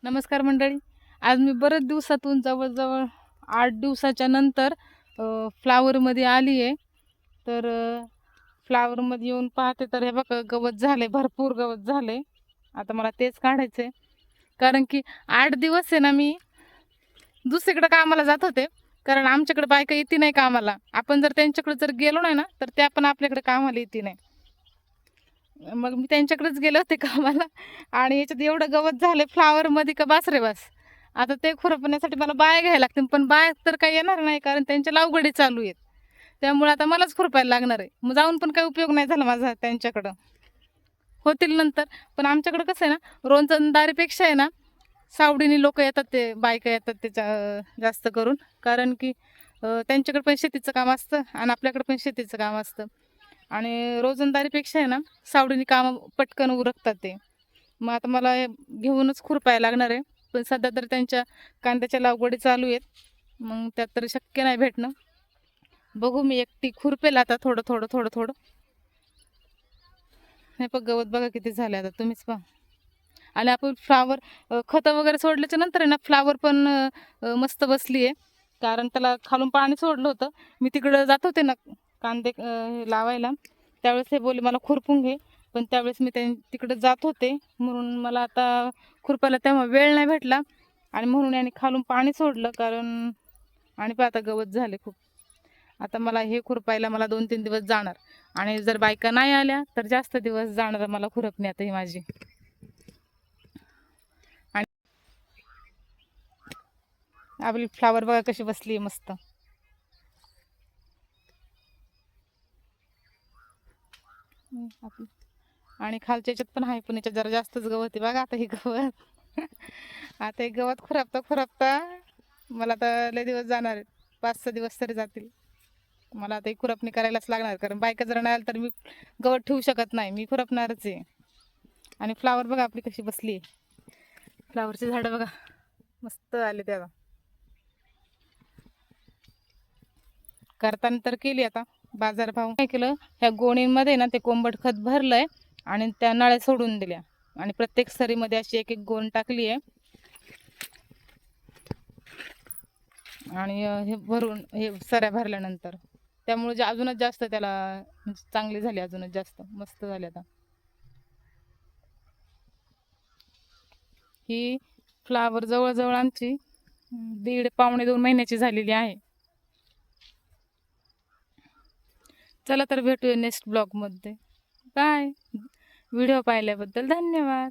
नमस्कार मंडळी. आज मी बरेच दिवसातून जवळजवळ 8 दिवसाच्या नंतर फ्लावरमध्ये आली आहे. तर फ्लावरमध्ये येऊन पाहते तर हे बघा गवत झाले, भरपूर गवत झाले. आता मला तेच काढायचं आहे, कारण की 8 दिवस आहे ना मी दुसरीकडे कामाला जात होते. कारण आमच्याकडे बायका येते नाही कामाला. आपण जर त्यांच्याकडे जर गेलो नाही ना तर त्या पण आपल्याकडे कामाला येते नाही. मग मी त्यांच्याकडेच गेले होते कामाला आणि याच्यात एवढं गवत झालं फ्लावरमध्ये का बास रे बास. आता ते खुरपण्यासाठी मला बाया घ्यायला लागतील, पण बाया तर काही येणार नाही कारण त्यांच्या लावगडी चालू आहेत. त्यामुळे आता मलाच खुरपायला लागणार आहे. मग जाऊन पण काही उपयोग नाही झाला माझा त्यांच्याकडं. होतील नंतर. पण आमच्याकडं कसं आहे ना, रोजंदारीपेक्षा आहे ना सावडीने लोक येतात, ते बायका येतात त्याच्या जास्त करून. कारण की त्यांच्याकडे पण शेतीचं काम असतं आणि आपल्याकडे पण शेतीचं काम असतं. आणि रोजंदारीपेक्षा आहे ना सावडीने काम पटकन उरकतात ते. मग आता मला हे घेऊनच खुरपायला लागणार आहे. पण सध्या तर त्यांच्या कांद्याच्या लागवडी चालू आहेत. मग त्यात तर शक्य नाही भेटणं. बघू मी एकटी खुरपेल आता थोडं थोडं थोडं थोडं. हे बघ गवत बघा किती झाले, आता तुम्हीच पहा. आणि आपण फ्लावर खतं वगैरे सोडल्याच्या नंतर आहे ना फ्लावर पण मस्त बसली आहे. कारण त्याला खालून पाणी सोडलं होतं. मी तिकडं जात होते ना कांदे हे लावायला, त्यावेळेस हे बोलले मला खुरपून घे. पण त्यावेळेस मी तिकडे जात होते, म्हणून मला आता खुरपायला तेव्हा वेळ नाही भेटला. आणि म्हणून याने खालून पाणी सोडलं. कारण आणि पण आता गवत झाले खूप. आता मला हे खुरपायला मला 2-3 दिवस जाणार. आणि जर बायका नाही आल्या तर जास्त दिवस जाणार मला खुरपणी आता ही माझी. आणि आपली फ्लावर बघा कशी बसली आहे मस्त. आपली आणि खालच्या याच्यात पण आहे, पण याच्यात जरा जास्तच गवत आहे बघा. आता हे गवत आता हे गवत खुरपता खुरपता मला आता लय दिवस जाणार आहेत. 5-6 दिवस तरी जातील. मला आता ही खुरपणी करायलाच लागणार, कारण बायका जर नाही आल्या तर मी गवत ठेवू शकत नाही. मी खुरपणारच आहे. आणि फ्लावर बघा आपली कशी बसली आहे. फ्लावरची झाडं बघा मस्त आले तेव्हा. करताना तर केली. आता बाजारभाव काय केलं, ह्या गोणींमध्ये ना ते कोंबट खत भरलंय आणि त्या नळ्या सोडून दिल्या. आणि प्रत्येक सरीमध्ये अशी एक एक गोण टाकली आहे. आणि हे भरून हे सऱ्या भरल्यानंतर त्यामुळे जे अजूनच जास्त त्याला चांगली झाली, अजूनच जास्त मस्त झाली. आता ही फ्लावर जवळजवळ आमची 1.5-2 महिन्याची झालेली आहे. चला तर भेटूया नेक्स्ट ब्लॉगमध्ये. बाय. व्हिडिओ पाहिल्याबद्दल धन्यवाद.